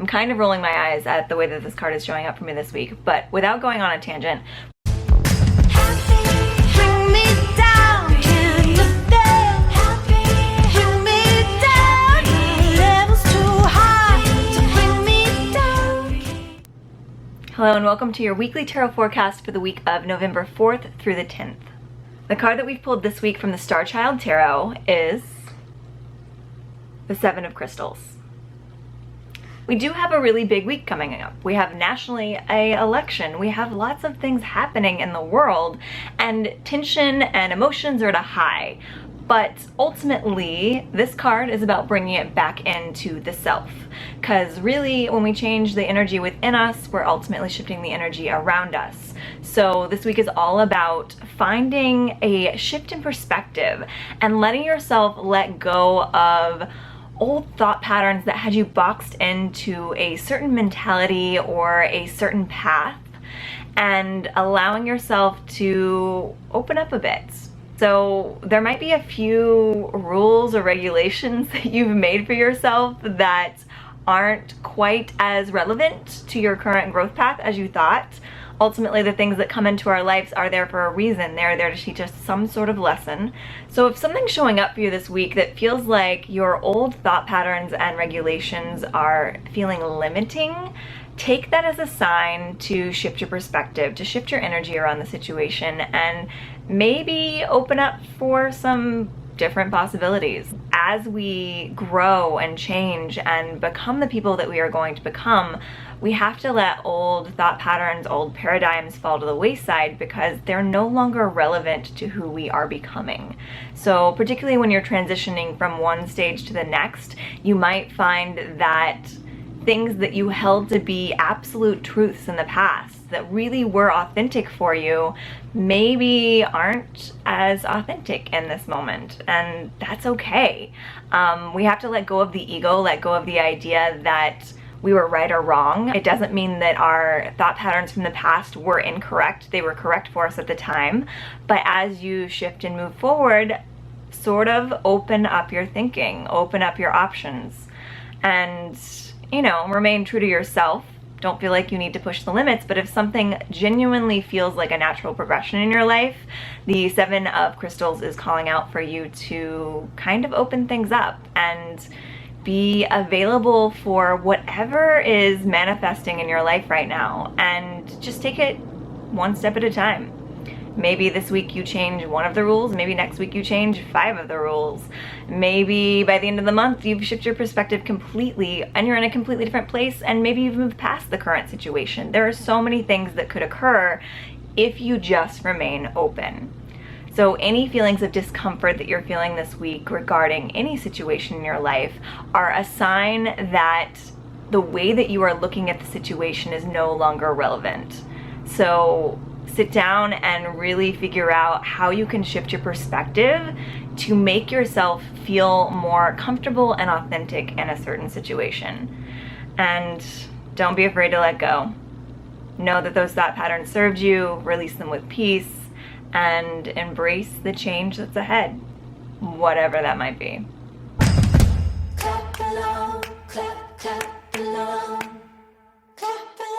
I'm kind of rolling my eyes at the way that this card is showing up for me this week, but without going on a tangent, hello and welcome to your weekly tarot forecast for the week of November 4th through the 10th. The card that we've pulled this week from the Star Child Tarot is the Seven of Crystals. We do have a really big week coming up. We have nationally an election. We have lots of things happening in the world, and tension and emotions are at a high. But ultimately, this card is about bringing it back into the self. Because really, when we change the energy within us, we're ultimately shifting the energy around us. So this week is all about finding a shift in perspective and letting yourself let go of old thought patterns that had you boxed into a certain mentality or a certain path, and allowing yourself to open up a bit. So there might be a few rules or regulations that you've made for yourself that aren't quite as relevant to your current growth path as you thought. Ultimately, the things that come into our lives are there for a reason. They're there to teach us some sort of lesson. So if something's showing up for you this week that feels like your old thought patterns and regulations are feeling limiting, take that as a sign to shift your perspective, to shift your energy around the situation, and maybe open up for some different possibilities. As we grow and change and become the people that we are going to become, we have to let old thought patterns, old paradigms fall to the wayside because they're no longer relevant to who we are becoming. So particularly when you're transitioning from one stage to the next, you might find that things that you held to be absolute truths in the past that really were authentic for you maybe aren't as authentic in this moment, and that's okay. We have to let go of the ego, let go of the idea that we were right or wrong. It doesn't mean that our thought patterns from the past were incorrect. They were correct for us at the time. But as you shift and move forward, sort of open up your thinking, open up your options, and remain true to yourself. Don't feel like you need to push the limits, but if something genuinely feels like a natural progression in your life, the Seven of Crystals is calling out for you to kind of open things up and be available for whatever is manifesting in your life right now, and just take it one step at a time. Maybe this week you change one of the rules, maybe next week you change 5 of the rules. Maybe by the end of the month you've shifted your perspective completely and you're in a completely different place, and maybe you've moved past the current situation. There are so many things that could occur if you just remain open. So any feelings of discomfort that you're feeling this week regarding any situation in your life are a sign that the way that you are looking at the situation is no longer relevant. So sit down and really figure out how you can shift your perspective to make yourself feel more comfortable and authentic in a certain situation. And don't be afraid to let go. Know that those thought patterns served you, release them with peace, and embrace the change that's ahead, whatever that might be. Clap along, clap, clap along, clap along.